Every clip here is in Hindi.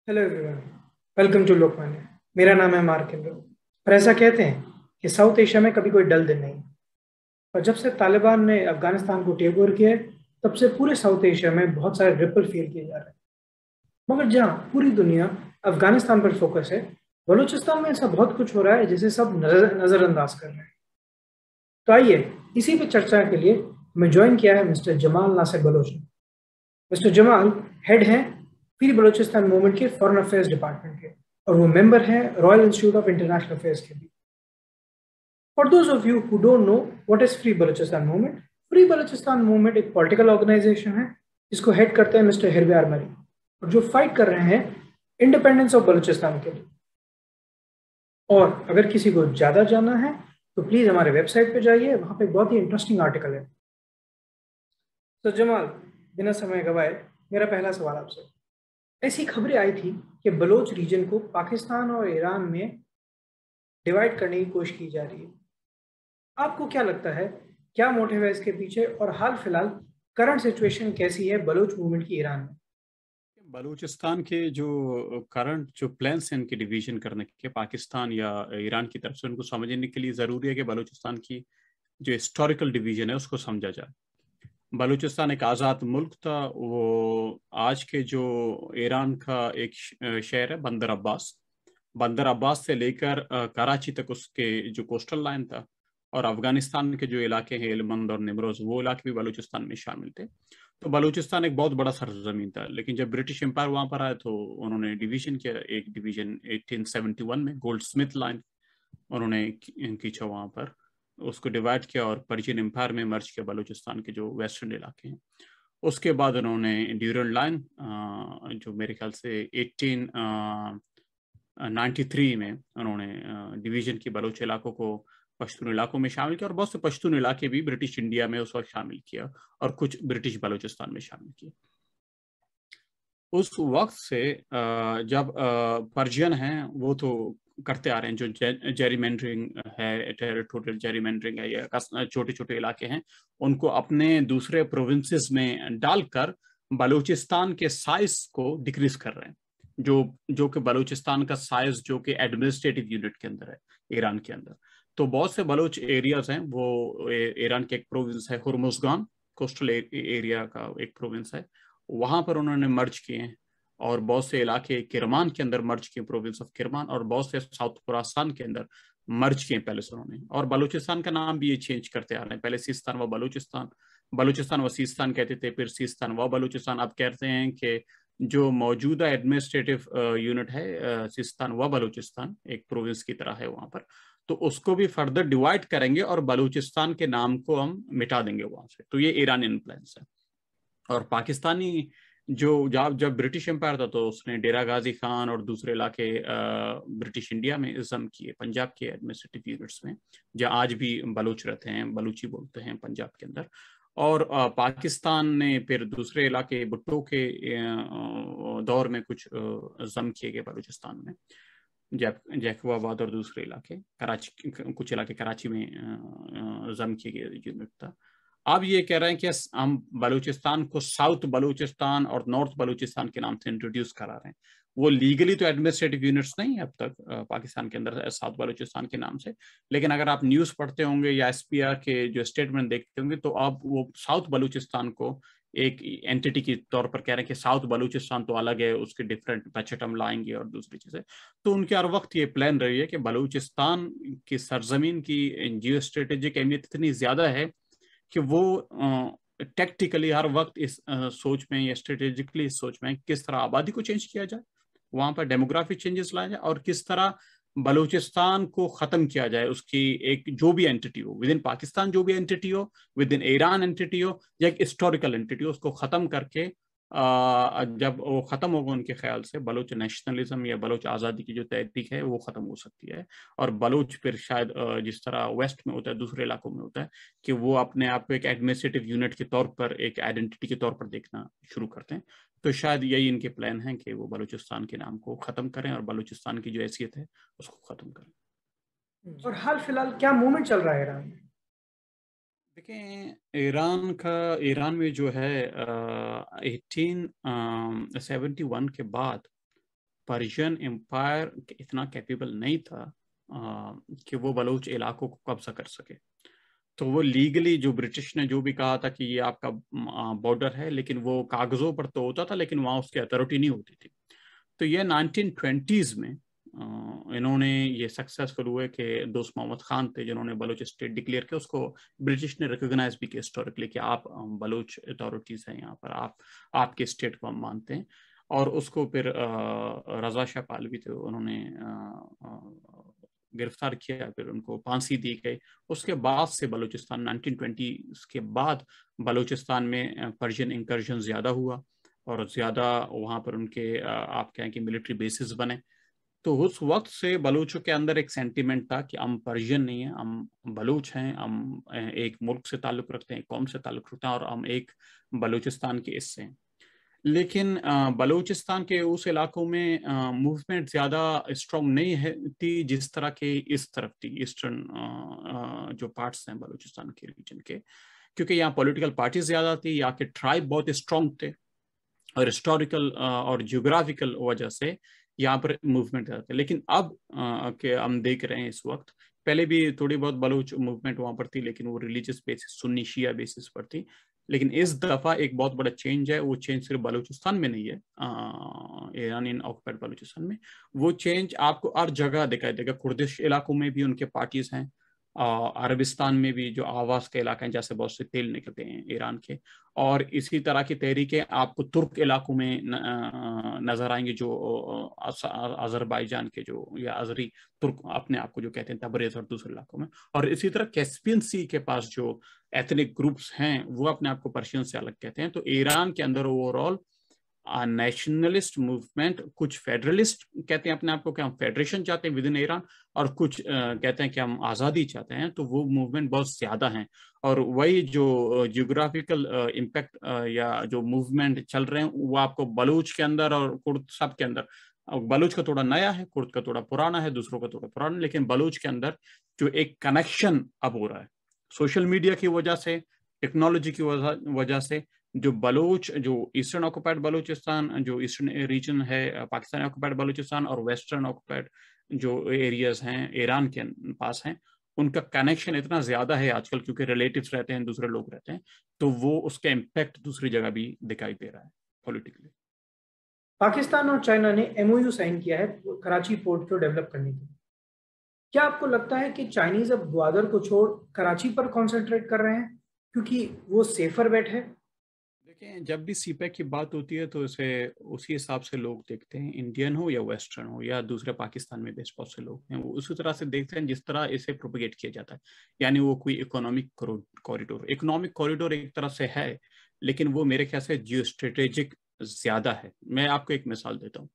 Hello everyone, welcome to Lokmanya. मेरा नाम है मार्केंद्र और ऐसा कहते हैं कि साउथ एशिया में कभी कोई डल दिन नहीं। और जब से तालिबान ने अफगानिस्तान को टेक ओवर किया है, तब से पूरे साउथ एशिया में बहुत सारे रिपल फील किए जा रहे हैं। मगर जहाँ पूरी दुनिया अफगानिस्तान पर फोकस है, बलूचिस्तान में ऐसा बहुत कुछ हो रहा है जिसे सब नजरअंदाज कर रहे हैं। तो आइए, इसी पे चर्चा के लिए हमें ज्वाइन किया है मिस्टर जमाल नासिर बलोच ने। मिस्टर जमाल हेड हैं फ्री बलूचिस्तान मूवमेंट के फॉरेन अफेयर्स डिपार्टमेंट के, और वो मेंबर हैं royal institute of international affairs के भी। For those of you who don't know what is free Balochistan movement, free Balochistan movement एक पॉलिटिकल ऑर्गेनाइजेशन है जिसको हेड करते हैं मिस्टर हिरवे आरमरी, और जो फाइट कर रहे हैं इंडिपेंडेंस ऑफ बलूचिस्तान के लिए। और अगर किसी को ज्यादा जानना है तो प्लीज हमारे वेबसाइट पे जाइए, वहां पे बहुत ही इंटरेस्टिंग आर्टिकल है। तो जमाल, बिना समय गवाए मेरा पहला सवाल आपसे। ऐसी खबरें आई थी कि बलोच रीजन को पाकिस्तान और ईरान में डिवाइड करने की कोशिश की जा रही है। आपको क्या लगता है, क्या मोटिव है इसके पीछे, और हाल फिलहाल करंट सिचुएशन कैसी है बलोच मूवमेंट की ईरान में? बलूचिस्तान के जो करंट जो प्लान्स हैं इनके डिवीजन करने के पाकिस्तान या ईरान की तरफ से, उनको समझने के लिए ज़रूरी है कि बलूचिस्तान की जो हिस्टोरिकल डिवीजन है उसको समझा जाए। बलूचिस्तान एक आज़ाद मुल्क था। वो आज के जो ईरान का एक शहर है बंदर अब्बास, बंदर अब्बास से लेकर कराची तक उसके जो कोस्टल लाइन था, और अफगानिस्तान के जो इलाके हैं हेलमंद और निमरोज, वो इलाके भी बलूचिस्तान में शामिल थे। तो बलूचिस्तान एक बहुत बड़ा सरजमीन था, लेकिन जब ब्रिटिश एम्पायर वहां पर आए तो उन्होंने डिवीजन किया। एक डिवीजन 1871 में गोल्ड स्मिथ लाइन उन्होंने खींचा वहां पर, उसको डिवाइड किया और पर्शियन एम्पायर में मर्ज किया बलूचिस्तान के जो वेस्टर्न इलाके हैं। उसके बाद उन्होंने ड्यूरन लाइन, जो मेरे ख्याल से 1893 में उन्होंने डिवीजन की बलूच इलाकों को पश्तून इलाकों में शामिल किया, और बहुत से पश्तून इलाके भी ब्रिटिश इंडिया में उस वक्त शामिल किया, और कुछ ब्रिटिश बलूचिस्तान में शामिल किया। उस वक्त से जब पर्शियन हैं वो तो करते आ रहे हैं, जो जेरीमेंडरिंग है, टेरिटोरियल जेरीमेंडरिंग है, या छोटे छोटे इलाके हैं उनको अपने दूसरे प्रोविंसेस में डालकर बलूचिस्तान के साइज को डिक्रीज कर रहे हैं। जो जो कि बलूचिस्तान का साइज जो कि एडमिनिस्ट्रेटिव यूनिट के अंदर है ईरान के अंदर। तो बहुत से बलूच एरियाज हैं, वो ईरान के एक प्रोविंस है हुर्मुजगान, कोस्टल एरिया का एक प्रोविंस है, वहां पर उन्होंने मर्ज किए हैं। और बहुत से इलाके किरमान के अंदर मर्ज किए, प्रोविंस ऑफ किरमान, और बहुत से साउथ खुरासान के अंदर मर्ज किए पहले से उन्होंने। और बलूचिस्तान का नाम भी ये चेंज करते आ रहे हैं, पहले सिस्तान व बलूचिस्तान, बलूचिस्तान व सिस्तान कहते थे, फिर सिस्तान व बलूचिस्तान। अब कहते हैं कि जो मौजूदा एडमिनिस्ट्रेटिव यूनिट है सिस्तान व बलूचिस्तान, एक प्रोविंस की तरह है वहां पर, तो उसको भी फर्दर डिवाइड करेंगे और बलूचिस्तान के नाम को हम मिटा देंगे वहां से। तो ये ईरानियन प्लान्स है। और पाकिस्तानी जो जब ब्रिटिश एम्पायर था तो उसने डेरा गाजी खान और दूसरे इलाके ब्रिटिश इंडिया में इज्म किए, पंजाब के एडमिनिस्ट्रेटिव यूनिट्स में, जहाँ आज भी बलूच रहते हैं, बलूची बोलते हैं पंजाब के अंदर। और पाकिस्तान ने फिर दूसरे इलाके भुट्टो के दौर में कुछ जम किए गए बलूचिस्तान में, जैकबाबाद और दूसरे इलाके, कराची, कुछ इलाके कराची में जम किए गए यूनिट था। अब ये कह रहे हैं कि हम बलूचिस्तान को साउथ बलूचिस्तान और नॉर्थ बलूचिस्तान के नाम से इंट्रोड्यूस करा रहे हैं। वो लीगली तो एडमिनिस्ट्रेटिव यूनिट्स नहीं है अब तक पाकिस्तान के अंदर साउथ बलूचिस्तान के नाम से, लेकिन अगर आप न्यूज़ पढ़ते होंगे या एसपीआर के जो स्टेटमेंट देखते होंगे तो अब वो साउथ बलूचिस्तान को एक एंटिटी के तौर पर कह रहे हैं कि साउथ बलूचिस्तान तो अलग है, उसके डिफरेंट पचटम लाएंगे और दूसरी चीजें। तो उनके हर वक्त ये प्लान रही है कि बलूचिस्तान की सरजमीन की जियो स्ट्रेटेजिक अहमियत इतनी ज्यादा है कि वो टेक्टिकली हर वक्त इस सोच में या स्ट्रेटेजिकली इस सोच में किस तरह आबादी को चेंज किया जाए, वहां पर डेमोग्राफिक चेंजेस लाया जाए, और किस तरह बलूचिस्तान को खत्म किया जाए, उसकी एक जो भी एंटिटी हो विद इन पाकिस्तान, जो भी एंटिटी हो विद इन ईरान एंटिटी हो, या एक हिस्टोरिकल एंटिटी हो, उसको खत्म करके जब वो खत्म होगा उनके ख्याल से बलूच नेशनलिज्म या बलूच आज़ादी की जो तहरीक है वो खत्म हो सकती है। और बलूच फिर शायद जिस तरह वेस्ट में होता है, दूसरे इलाकों में होता है कि वो अपने आप को एक एडमिनिस्ट्रेटिव यूनिट के तौर पर, एक आइडेंटिटी के तौर पर देखना शुरू करते हैं। तो शायद यही इनके प्लान है कि वो बलूचिस्तान के नाम को खत्म करें और बलूचिस्तान की जो हैसियत है उसको खत्म करें। और हाल फिलहाल क्या मूवमेंट चल रहा है ईरान में? देखें, ईरान में जो है 1871 के बाद पर्शियन एम्पायर इतना कैपेबल नहीं था कि वो बलूच इलाकों को कब्जा कर सके। तो वो लीगली जो ब्रिटिश ने जो भी कहा था कि ये आपका बॉर्डर है, लेकिन वो कागजों पर तो होता था, लेकिन वहाँ उसकी अथॉरिटी नहीं होती थी। तो ये 1920s में इन्होंने ये सक्सेसफुल हुए कि दोस्त मोहम्मद खान थे जिन्होंने बलूच स्टेट डिक्लेयर किया। उसको ब्रिटिश ने रिकॉग्नाइज भी किया हिस्टोरिकली कि आप बलूच अथॉरिटीज हैं यहाँ पर, आप आपके स्टेट को हम मानते हैं। और उसको फिर रजा शाह पालवी थे, उन्होंने गिरफ्तार किया, फिर उनको फांसी दी गई। उसके बाद से बलूचिस्तान 1920 के बाद बलूचिस्तान में पर्शियन इंकर्जन ज़्यादा हुआ और ज़्यादा वहाँ पर उनके आप कहें कि मिलिट्री बेसिस बने। तो उस वक्त से बलूचों के अंदर एक सेंटिमेंट था कि हम पर्शियन नहीं हैं, हम बलूच हैं, हम एक मुल्क से ताल्लुक़ रखते हैं, एक कौम से ताल्लुक़ रखते हैं और हम एक बलूचिस्तान के हिस्से हैं। लेकिन बलूचिस्तान के उस इलाकों में मूवमेंट ज़्यादा स्ट्रॉन्ग नहीं है थी जिस तरह के इस तरफ थी, ईस्टर्न जो पार्ट्स हैं बलूचिस्तान के रीजन के, क्योंकि यहाँ पॉलिटिकल पार्टीज ज़्यादा थी, यहाँ के ट्राइब बहुत स्ट्रॉन्ग थे और हिस्टोरिकल और जियोग्राफिकल वजह से यहाँ पर मूवमेंट ज़्यादा थे। लेकिन अब के हम देख रहे हैं इस वक्त, पहले भी थोड़ी बहुत बलूच मूवमेंट वहाँ पर थी, लेकिन वो रिलीजियस बेसिस, सुन्नी शिया बेसिस पर थी। लेकिन इस दफा एक बहुत बड़ा चेंज है। वो चेंज सिर्फ बलूचिस्तान में नहीं है, ईरानियन ऑक्युपाइड बलूचिस्तान में, वो चेंज आपको हर जगह दिखाई देगा। कुर्दिश इलाकों में भी उनके पार्टीज हैं, अरबिस्तान में भी जो आवास के इलाके हैं जैसे बहुत से तेल निकलते हैं ईरान के, और इसी तरह की तहरीकें आपको तुर्क इलाकों में नजर आएंगी, जो अजरबैजान के जो या अजरी तुर्क अपने आप को जो कहते हैं, तबरेज और दूसरे इलाकों में। और इसी तरह कैस्पियन सी के पास जो एथनिक ग्रुप्स हैं वो अपने आप को पर्शियन से अलग कहते हैं। तो ईरान के अंदर ओवरऑल नेशनलिस्ट मूवमेंट, कुछ फेडरलिस्ट कहते हैं अपने आप को कि हम फेडरेशन चाहते हैं विद इन ईरान, और कुछ कहते हैं कि हम आज़ादी चाहते हैं। तो वो मूवमेंट बहुत ज़्यादा हैं। और वही जो जियोग्राफिकल इम्पैक्ट या जो मूवमेंट चल रहे हैं वो आपको बलूच के अंदर और कुर्द सब के अंदर, बलूच का थोड़ा नया है, कुर्द का थोड़ा पुराना है, दूसरों का थोड़ा पुराना, लेकिन बलूच के अंदर जो एक कनेक्शन अब हो रहा है सोशल मीडिया की वजह से, टेक्नोलॉजी की वजह से, जो बलूच, जो ईस्टर्न ऑक्युपाइड बलूचिस्तान, जो ईस्टर्न रीजन है पाकिस्तान ऑक्युपाइड बलूचिस्तान, और वेस्टर्न ऑक्युपाइड जो एरियाज हैं ईरान के पास हैं, उनका कनेक्शन इतना ज्यादा है आजकल, क्योंकि रिलेटिव्स रहते हैं, दूसरे लोग रहते हैं, तो वो उसका इम्पैक्ट दूसरी जगह भी दिखाई दे रहा है पॉलिटिकली। पाकिस्तान और चाइना ने एमओयू साइन किया है कराची पोर्ट को डेवलप करने के लिए। क्या आपको लगता है कि चाइनीज अब ग्वादर को छोड़ कराची पर कॉन्सेंट्रेट कर रहे हैं क्योंकि वो सेफर बेट है? देखिए, जब भी सीपैक की बात होती है तो इसे उसी हिसाब से लोग देखते हैं, इंडियन हो या वेस्टर्न हो या दूसरे पाकिस्तान में बेस्ट बहुत से लोग हैं, वो उसी तरह से देखते हैं जिस तरह इसे प्रोपेगेट किया जाता है। यानी वो कोई इकोनॉमिक कॉरिडोर एक तरह से है, लेकिन वो मेरे ख्याल से जियो स्ट्रेटेजिक ज्यादा है। मैं आपको एक मिसाल देता हूँ।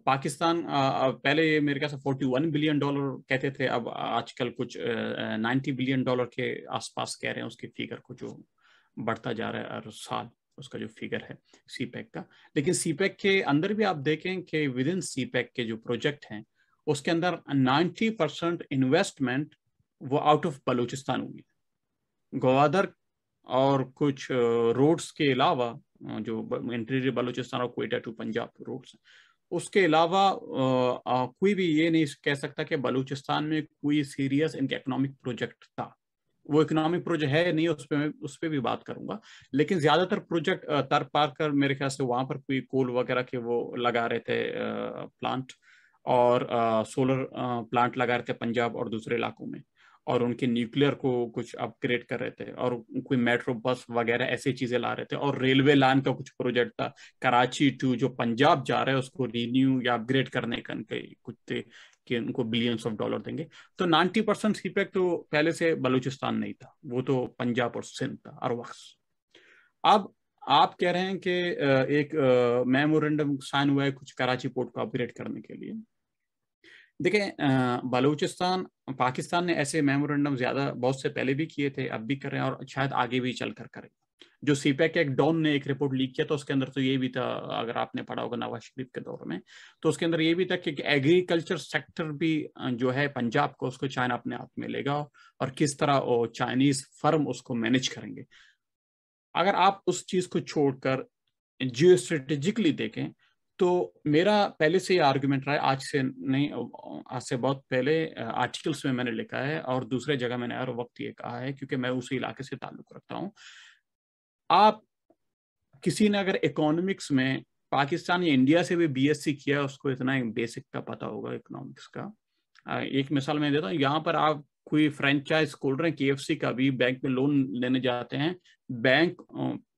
पाकिस्तान पहले ये मेरे ख्याल से $41 बिलियन कहते थे, अब आजकल कुछ $90 बिलियन के आसपास कह रहे हैं उसकी फिगर को, जो बढ़ता जा रहा है हर साल उसका जो फिगर है सीपैक का। लेकिन सीपैक के अंदर भी आप देखें कि विद इन सीपैक के जो प्रोजेक्ट हैं उसके अंदर 90% इन्वेस्टमेंट वो आउट ऑफ बलूचिस्तान हुई है। ग्वादर और कुछ रोड्स के अलावा, जो इंटीरियर बलूचिस्तान और क्वेटा टू पंजाब रोड्स, उसके अलावा कोई भी ये नहीं कह सकता कि बलूचिस्तान में कोई सीरियस इनका इकोनॉमिक प्रोजेक्ट था। वो इकोनॉमिक प्रोजेक्ट है नहीं, उस पर भी बात करूंगा। लेकिन ज्यादातर प्रोजेक्ट तर पार कर मेरे ख्याल से वहां पर कोई कोल वगैरह के वो लगा रहे थे प्लांट, और सोलर प्लांट लगा रहे थे पंजाब और दूसरे इलाकों में, और उनके न्यूक्लियर को कुछ अपग्रेड कर रहे थे, और कोई मेट्रो बस वगैरह ऐसी चीजें ला रहे थे, और रेलवे लाइन का कुछ प्रोजेक्ट था कराची टू जो पंजाब जा रहा है उसको रिन्यू या अपग्रेड करने का कुछ थे कि उनको बिलियंस ऑफ डॉलर देंगे। तो 90% सीपैक तो पहले से बलूचिस्तान नहीं था, वो तो पंजाब और सिंध था हर वक्त। अब आप कह रहे हैं कि एक मेमोरेंडम साइन हुआ है कुछ कराची पोर्ट को अपग्रेड करने के लिए। देखिए, बलूचिस्तान, पाकिस्तान ने ऐसे मेमोरेंडम ज्यादा बहुत से पहले भी किए थे, अब भी कर रहे हैं, और शायद आगे भी चल कर करें। जो सीपैक के एक डॉन ने एक रिपोर्ट लीक किया था उसके अंदर तो ये भी था, अगर आपने पढ़ा होगा नवाज शरीफ के दौर में, तो उसके अंदर ये भी था कि एग्रीकल्चर सेक्टर भी जो है पंजाब को, उसको चाइना अपने हाथ में लेगा, और किस तरह चाइनीज फर्म उसको मैनेज करेंगे। अगर आप उस चीज को छोड़कर जियो स्ट्रेटेजिकली देखें तो मेरा पहले से ही आर्गुमेंट रहा है, आज से नहीं, आज से बहुत पहले आर्टिकल्स में मैंने लिखा है और दूसरे जगह मैंने हर वक्त ये कहा है, क्योंकि मैं उसी इलाके से ताल्लुक रखता हूँ। आप किसी ने अगर इकोनॉमिक्स में पाकिस्तान या इंडिया से भी बीएससी किया, उसको इतना बेसिक का पता होगा इकोनॉमिक्स का। एक मिसाल मैं देता हूँ, यहाँ पर आप कोई फ्रेंचाइज खोल रहे हैं केएफसी का भी, बैंक में लोन लेने जाते हैं, बैंक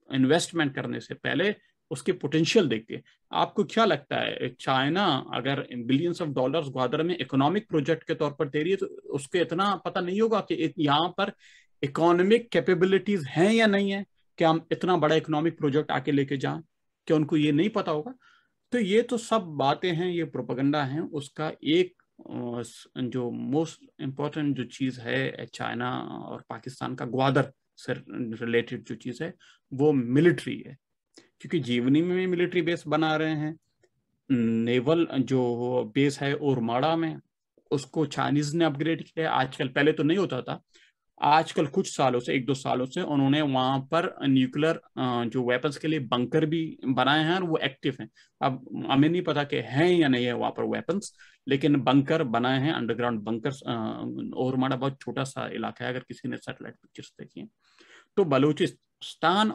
इन्वेस्टमेंट करने से पहले उसके पोटेंशियल देखती है। आपको क्या लगता है, चाइना अगर बिलियंस ऑफ डॉलर्स ग्वादर में इकोनॉमिक प्रोजेक्ट के तौर पर दे रही है, तो उसके इतना पता नहीं होगा कि यहाँ पर इकोनॉमिक कैपेबिलिटीज हैं या नहीं है, कि हम इतना बड़ा इकोनॉमिक प्रोजेक्ट आके लेके जाएं, क्या उनको ये नहीं पता होगा? तो ये तो सब बातें हैं, ये प्रोपेगेंडा है। उसका एक जो मोस्ट इम्पोर्टेंट जो चीज है चाइना और पाकिस्तान का ग्वादर से रिलेटेड जो चीज है वो मिलिट्री है, क्योंकि जीवनी में मिलिट्री बेस बना रहे हैं। नेवल जो बेस है ओरमाड़ा में, उसको चाइनीज ने अपग्रेड किया आजकल, पहले तो नहीं होता था। आजकल कुछ सालों से, 1-2 सालों से उन्होंने वहां पर न्यूक्लियर जो वेपन्स के लिए बंकर भी बनाए हैं और वो एक्टिव हैं। अब हमें नहीं पता कि हैं या नहीं है वहां पर वेपन्स, लेकिन बंकर बनाए हैं, अंडरग्राउंड बंकर्स। ओरमाड़ा बहुत छोटा सा इलाका है, अगर किसी ने सैटेलाइट पिक्चर्स देखी हैं। तो बलूचिस्तान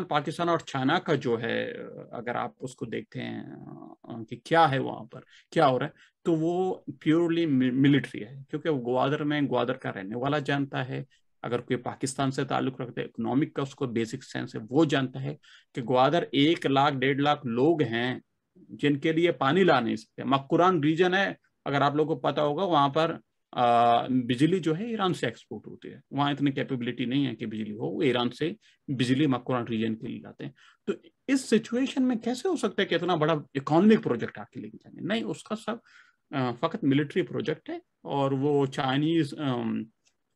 पाकिस्तान और चाइना का जो है, अगर आप उसको देखते हैं कि क्या है वहां पर, क्या हो रहा है, तो वो प्योरली मिलिट्री है। क्योंकि वो ग्वादर में ग्वादर का रहने वाला जानता है, अगर कोई पाकिस्तान से ताल्लुक रखते हैं, इकोनॉमिक का उसको बेसिक सेंस है, वो जानता है कि ग्वादर 1 लाख 1.5 लाख लोग हैं जिनके लिए पानी ला नहीं सकते। मक्कुरान रीजन है, अगर आप लोगों को पता होगा, वहां पर बिजली जो है ईरान से एक्सपोर्ट होती है। वहां इतनी कैपेबिलिटी नहीं है कि बिजली हो, वो ईरान से बिजली मक्कुरान रीजन के लिए लाते हैं। तो इस सिचुएशन में कैसे हो सकता है कि इतना बड़ा इकोनॉमिक प्रोजेक्ट आके लेके जाएंगे? नहीं, उसका सब फकत मिलिट्री प्रोजेक्ट है। और वो चाइनीज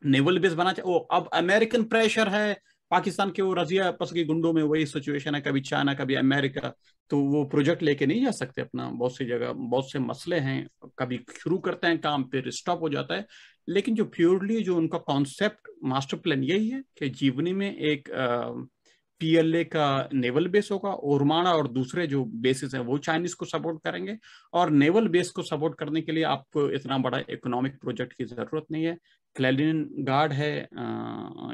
नेवल बेस बना चाहिए। वो अब अमेरिकन प्रेशर है पाकिस्तान के, वो रजिया आपस के गुंडों में वही सिचुएशन है, कभी चाइना कभी अमेरिका। तो वो प्रोजेक्ट लेके नहीं जा सकते अपना, बहुत सी जगह बहुत से मसले हैं, कभी शुरू करते हैं काम फिर स्टॉप हो जाता है। लेकिन जो प्योरली जो उनका कॉन्सेप्ट मास्टर प्लान यही है कि जीवनी में एक पीएलए का नेवल बेस होगा, ओरमाड़ा और दूसरे जो बेसिस हैं वो चाइनीज को सपोर्ट करेंगे। और नेवल बेस को सपोर्ट करने के लिए आपको इतना बड़ा इकोनॉमिक प्रोजेक्ट की जरूरत नहीं है। क्लेलिन गार्ड है,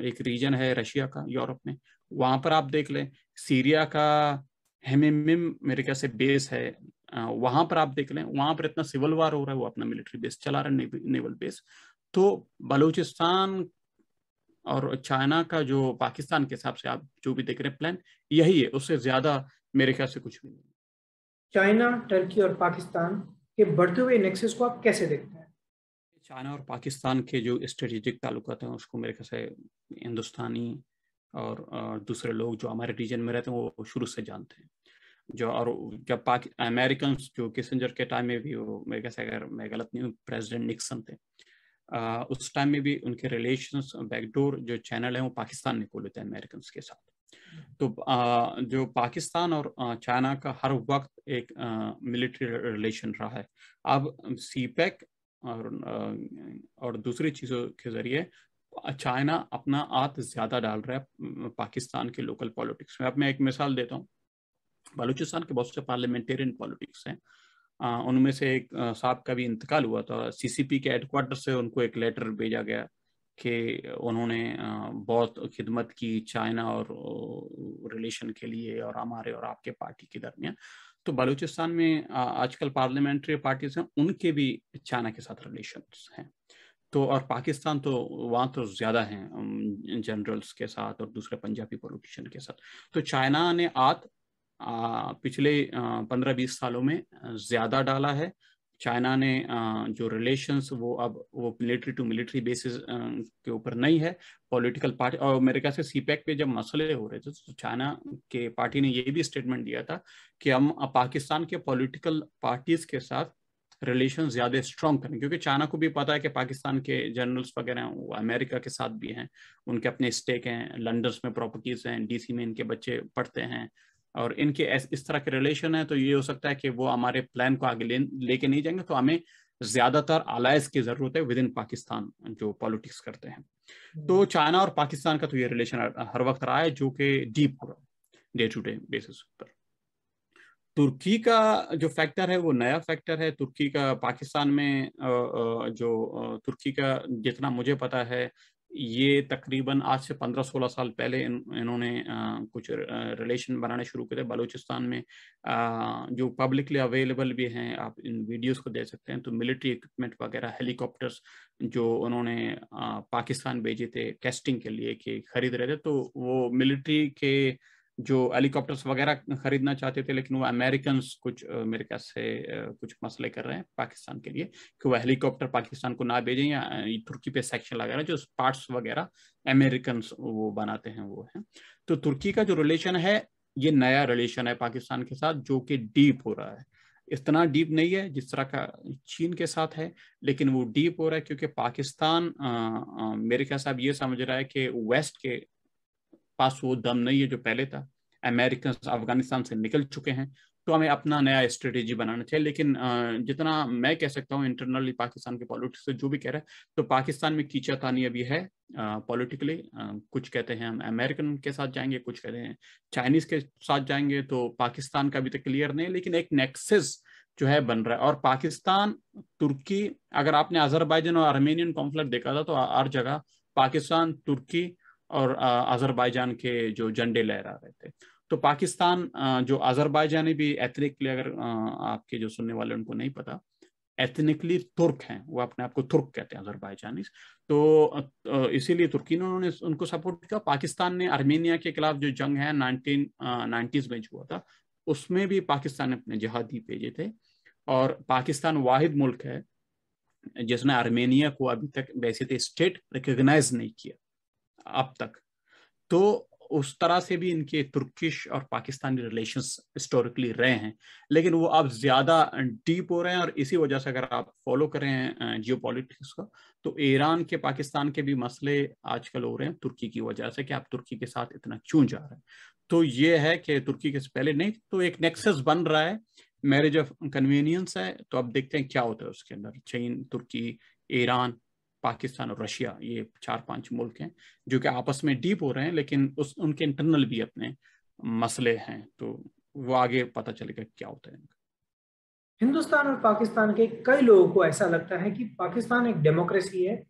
एक रीजन है रशिया का यूरोप में, वहां पर आप देख लें। सीरिया का हेमिमिम मेरे ख्याल से बेस है, वहां पर आप देख लें, वहां पर इतना सिविल वार हो रहा है, वो अपना मिलिट्री बेस चला रहे हैं, नेवल बेस। तो बलूचिस्तान और चाइना का जो पाकिस्तान के हिसाब से आप जो भी देख रहे हैं प्लान, यही है, उससे ज्यादा मेरे ख्याल से कुछ भी नहीं। चाइना, टर्की और पाकिस्तान के बढ़ते हुए नेक्सस को आप कैसे देखते हैं? चाइना और पाकिस्तान के जो स्ट्रेटेजिक ताल्लुकात हैं उसको मेरे ख्याल से हिंदुस्तानी और दूसरे लोग जो हमारे रीजन में रहते हैं वो शुरू से जानते हैं। जो और जब अमेरिकन जो किसिंजर के टाइम में भी, वो मेरे ख्याल से अगर मैं गलत नहीं हूँ प्रेसिडेंट निक्सन थे, उस टाइम में भी उनके रिलेशंस बैकडोर जो चैनल है वो पाकिस्तान ने खोले थे अमेरिकन के साथ। तो जो पाकिस्तान और चाइना का हर वक्त एक मिलिट्री रिलेशन रहा है। अब सीपैक और दूसरी चीज़ों के जरिए चाइना अपना हाथ ज्यादा डाल रहा है पाकिस्तान के लोकल पॉलिटिक्स में। अब मैं एक मिसाल देता हूँ, बलूचिस्तान के बहुत से पार्लियामेंटेरियन पॉलिटिक्स हैं, उनमें से एक साहब का भी इंतकाल हुआ था, सीसीपी के हेडक्वार्टर से उनको एक लेटर भेजा गया कि उन्होंने बहुत खिदमत की चाइना और रिलेशन के लिए और हमारे और आपके पार्टी के दरमियान। तो बलूचिस्तान में आजकल पार्लियामेंट्री पार्टीज हैं, उनके भी चाइना के साथ रिलेशंस हैं। तो और पाकिस्तान तो वहाँ तो ज़्यादा हैं जनरल्स के साथ और दूसरे पंजाबी पॉलिटिशियन के साथ। तो चाइना ने पिछले 15-20 सालों में ज़्यादा डाला है। चाइना ने जो रिलेशंस वो अब वो मिलिट्री टू मिलिट्री बेसिस के ऊपर नहीं है, पॉलिटिकल पार्टी। और मेरे ख्याल से सीपैक पे जब मसले हो रहे थे तो चाइना के पार्टी ने ये भी स्टेटमेंट दिया था कि हम पाकिस्तान के पॉलिटिकल पार्टीज के साथ रिलेशन ज्यादा स्ट्रॉन्ग करें, क्योंकि चाइना को भी पता है कि पाकिस्तान के जनरल्स वगैरह वो अमेरिका के साथ भी हैं, उनके अपने स्टेक हैं, लंदन में प्रॉपर्टीज हैं, डीसी में इनके बच्चे पढ़ते हैं और इनके इस तरह के रिलेशन है। तो ये हो सकता है कि वो हमारे प्लान को आगे लेके नहीं जाएंगे, तो हमें ज्यादातर अलायंस की जरूरत है विद इन पाकिस्तान जो पॉलिटिक्स करते हैं। तो चाइना और पाकिस्तान का तो ये रिलेशन हर वक्त रहा है, जो कि डीप हो रहा है डे टू डे बेसिस पर। तुर्की का जो फैक्टर है वो नया फैक्टर है। तुर्की का पाकिस्तान में तुर्की का जितना मुझे पता है, ये तकरीबन आज से 15-16 साल पहले इन्होंने कुछ रिलेशन बनाने शुरू किए थे बलूचिस्तान में, जो पब्लिकली अवेलेबल भी हैं, आप इन वीडियोस को देख सकते हैं। तो मिलिट्री इक्विपमेंट वगैरह, हेलीकॉप्टर्स जो उन्होंने पाकिस्तान भेजे थे टेस्टिंग के लिए कि खरीद रहे थे, तो वो मिलिट्री के जो हेलीकॉप्टर्स वगैरह खरीदना चाहते थे, लेकिन वो अमेरिकन कुछ मेरे ख्याल से कुछ मसले कर रहे हैं पाकिस्तान के लिए कि वो हेलीकॉप्टर पाकिस्तान को ना भेजें, या तुर्की पे सेक्शन लगा रहे हैं, जो पार्ट्स वगैरह अमेरिकन वो बनाते हैं वो है। तो तुर्की का जो रिलेशन है, ये नया रिलेशन है पाकिस्तान के साथ, जो कि डीप हो रहा है। इतना डीप नहीं है जिस तरह का चीन के साथ है, लेकिन वो डीप हो रहा है क्योंकि पाकिस्तान मेरे ख्याल से अब ये समझ रहा है कि वेस्ट के पास वो दम नहीं है जो पहले था। अमेरिकन अफगानिस्तान से निकल चुके हैं, तो हमें अपना नया स्ट्रेटेजी बनाना चाहिए। लेकिन जितना मैं कह सकता हूँ इंटरनली पाकिस्तान के पॉलिटिक्स से जो भी कह रहा है, तो पाकिस्तान में कीचातानी अभी है पॉलिटिकली। कुछ कहते हैं हम अमेरिकन के साथ जाएंगे, कुछ कहते हैं चाइनीज के साथ जाएंगे। तो पाकिस्तान का अभी तक क्लियर नहीं है, लेकिन एक नेक्सस जो है बन रहा है। और पाकिस्तान, तुर्की, अगर आपने अजरबैजान और आर्मेनियन कॉन्फ्लिक्ट देखा था, तो हर जगह पाकिस्तान, तुर्की और अजरबैजान के जो झंडे लहरा रहे थे। तो पाकिस्तान जो अजरबैजानी भी एथनिकली, अगर आपके जो सुनने वाले उनको नहीं पता, एथनिकली तुर्क हैं, वो अपने आप को तुर्क कहते हैं अजरबैजानी। तो इसीलिए तुर्की ने उन्होंने उनको सपोर्ट किया। पाकिस्तान ने आर्मेनिया के खिलाफ जो जंग है 1990s में जो हुआ था, उसमें भी पाकिस्तान ने अपने जिहादी भेजे थे। और पाकिस्तान वाहिद मुल्क है जिसने आर्मेनिया को अभी तक वैसे तो स्टेट रिकॉग्नाइज नहीं किया अब तक। तो उस तरह से भी इनके तुर्किश और पाकिस्तानी रिलेशंस हिस्टोरिकली रहे हैं, लेकिन वो अब ज्यादा डीप हो रहे हैं। और इसी वजह से अगर आप फॉलो करें जियोपॉलिटिक्स का, तो ईरान के पाकिस्तान के भी मसले आजकल हो रहे हैं तुर्की की वजह से, कि आप तुर्की के साथ इतना क्यों जा रहे हैं। तो ये है कि तुर्की के पहले नहीं, तो एक नेक्सस बन रहा है, मैरिज ऑफ कन्वीनियंस है। तो अब देखते हैं क्या होता है उसके अंदर। चीन, तुर्की, ईरान, पाकिस्तान और रशिया, ये 4-5 मुल्क हैं जो कि आपस में डीप हो रहे हैं, लेकिन उनके इंटरनल भी अपने मसले हैं। तो वो आगे पता चलेगा क्या होता है इनका। हिंदुस्तान और पाकिस्तान के कई लोगों को ऐसा लगता है कि पाकिस्तान एक डेमोक्रेसी है,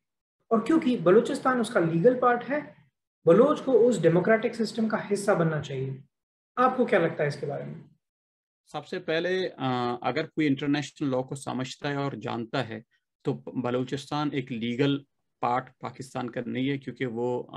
और क्योंकि बलूचिस्तान उसका लीगल पार्ट है, बलोच को उस डेमोक्रेटिक सिस्टम का हिस्सा बनना चाहिए। आपको क्या लगता है इसके बारे में? सबसे पहले अगर कोई इंटरनेशनल लॉ को समझता है और जानता है, तो बलूचिस्तान एक लीगल पार्ट पाकिस्तान का नहीं है, क्योंकि वो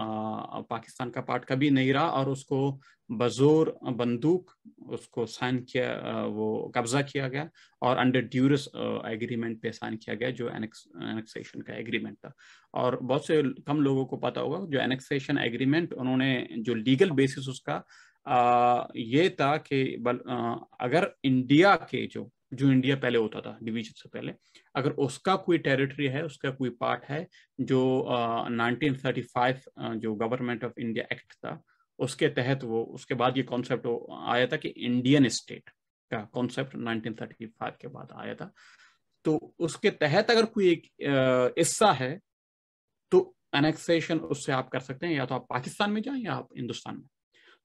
पाकिस्तान का पार्ट कभी नहीं रहा। और उसको बजोर बंदूक उसको साइन किया, वो कब्जा किया गया, और अंडर ड्यूरस एग्रीमेंट पे साइन किया गया, जो एनेक्सेशन का एग्रीमेंट था। और बहुत से कम लोगों को पता होगा, जो एनेक्सेशन एग्रीमेंट उन्होंने जो लीगल बेसिस उसका ये था कि अगर इंडिया के जो इंडिया पहले होता था डिवीजन से पहले, अगर उसका कोई टेरिटरी है, उसका कोई पार्ट है, जो 1935 जो गवर्नमेंट ऑफ इंडिया एक्ट था उसके तहत, वो उसके बाद ये कॉन्सेप्ट आया था कि इंडियन स्टेट का कॉन्सेप्ट 1935 के बाद आया था। तो उसके तहत अगर कोई एक हिस्सा है, तो एनेक्सेशन उससे आप कर सकते हैं, या तो आप पाकिस्तान में जाएं या आप हिंदुस्तान में।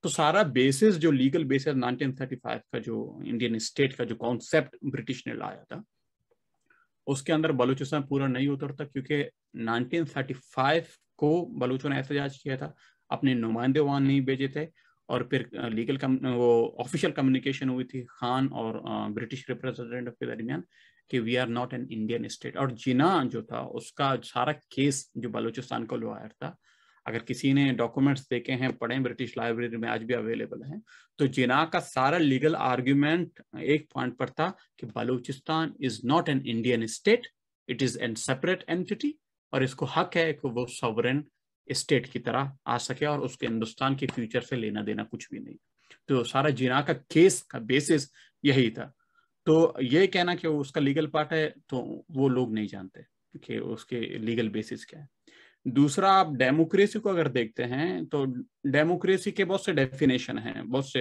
तो सारा बेसिस, जो लीगल बेसिस 1935 का, जो इंडियन स्टेट का जो कॉन्सेप्ट ब्रिटिश ने लाया था, उसके अंदर बलूचिस्तान पूरा नहीं उतरता, क्योंकि 1935 को बलूचों ने एहतजाज किया था, अपने नुमाइंदे वहां नहीं भेजे थे। और फिर लीगल वो ऑफिशियल कम्युनिकेशन हुई थी खान और ब्रिटिश रिप्रेजेंटेटिव के दरमियान कि we are not an Indian state. और जिना जो था, उसका सारा केस जो बलूचिस्तान को लॉयर था, अगर किसी ने डॉक्यूमेंट्स देखे हैं, पढ़े, ब्रिटिश लाइब्रेरी में आज भी अवेलेबल हैं, तो जिना का सारा लीगल आर्ग्यूमेंट एक पॉइंट पर था कि Balochistan is not an Indian state, it is an separate entity, और इसको हक है कि वो सॉवरेन स्टेट की तरह आ सके, और उसके हिंदुस्तान के फ्यूचर से लेना देना कुछ भी नहीं। तो सारा जिना का केस का बेसिस यही था। तो ये कहना कि वो उसका लीगल पार्ट है, तो वो लोग नहीं जानते कि उसके लीगल बेसिस क्या है। दूसरा, आप डेमोक्रेसी को अगर देखते हैं, तो डेमोक्रेसी के बहुत से डेफिनेशन हैं, बहुत से।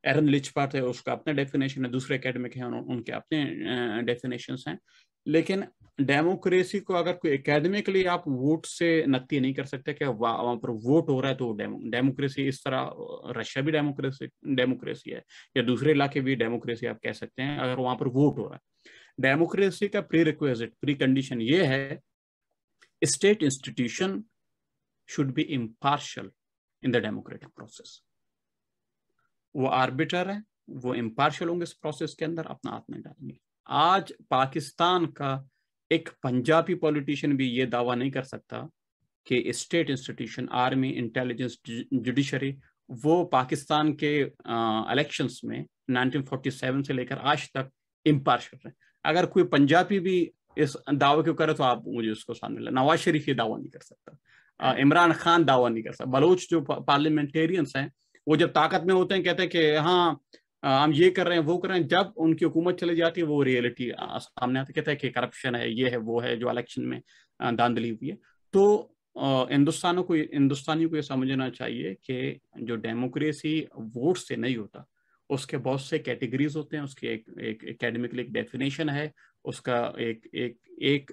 एरन लिचपार्ट है, उसका अपना डेफिनेशन है, दूसरे एकेडमिक हैं उनके अपने डेफिनेशंस हैं। लेकिन डेमोक्रेसी को अगर कोई एकेडमिकली आप वोट से नक्की नहीं कर सकते कि वहां पर वोट हो रहा है तो डेमोक्रेसी इस तरह, रशिया भी डेमोक्रेसी है, या दूसरे इलाके भी डेमोक्रेसी आप कह सकते हैं अगर वहां पर वोट हो रहा है। डेमोक्रेसी का प्री रिक्विजिट, प्री कंडीशन ये है, state institution should be impartial in the democratic process. वो आर्बिटर है, वो इम्पार्शियल होंगे इस प्रोसेस के अंदर, अपना हाथ नहीं डालेंगे। आज पाकिस्तान का एक पंजाबी पॉलिटिशियन भी ये दावा नहीं कर सकता कि state institution, army, intelligence, judiciary, वो पाकिस्तान के इलेक्शंस में 1947 से लेकर आज तक इम्पार्शियल है। अगर कोई पंजाबी भी इस दावे को करे तो आप मुझे उसको सामने ला। नवाज शरीफ ये दावा नहीं कर सकता, इमरान खान दावा नहीं कर सकता। बलोच जो पार्लियामेंटेरियंस हैं वो जब ताकत में होते हैं कहते हैं कि हाँ हम ये कर रहे हैं वो कर रहे हैं, जब उनकी हुकूमत चली जाती है वो रियलिटी सामने आती है, कहता है कि करप्शन है, ये है वो है, जो इलेक्शन में धांधली हुई है। तो हिंदुस्तानियों को ये समझना चाहिए कि जो डेमोक्रेसी वोट से नहीं होता, उसके बहुत से कैटेगरीज होते हैं, उसकी एक एकेडमिकली एक डेफिनेशन है, उसका एक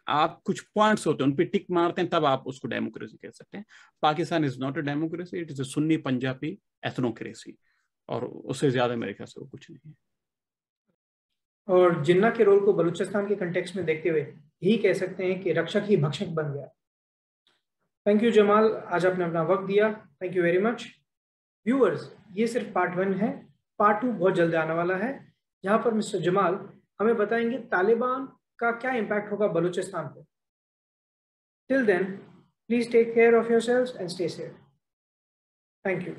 आप कुछ पॉइंट्स होते हैं उन पे टिक मारते हैं तब आप उसको डेमोक्रेसी कह सकते हैं। Pakistan is not a democracy, it is a Sunni Punjabi ethnocracy, और उससे ज्यादा मेरे ख्याल से वो कुछ नहीं है। और जिन्ना के रोल को बलूचिस्तान के कंटेक्स्ट में देखते हुए यही कह सकते हैं कि रक्षक ही भक्षक बन गया। थैंक यू जमाल, आज आपने अपना वक्त दिया, thank you very much. Viewers, ये सिर्फ पार्ट 1 है, पार्ट 2 बहुत जल्द आने वाला है, जहां पर मिस्टर जमाल हमें बताएंगे तालिबान का क्या इम्पैक्ट होगा बलूचिस्तान पर। Till then, please take care of yourselves and stay safe. Thank you.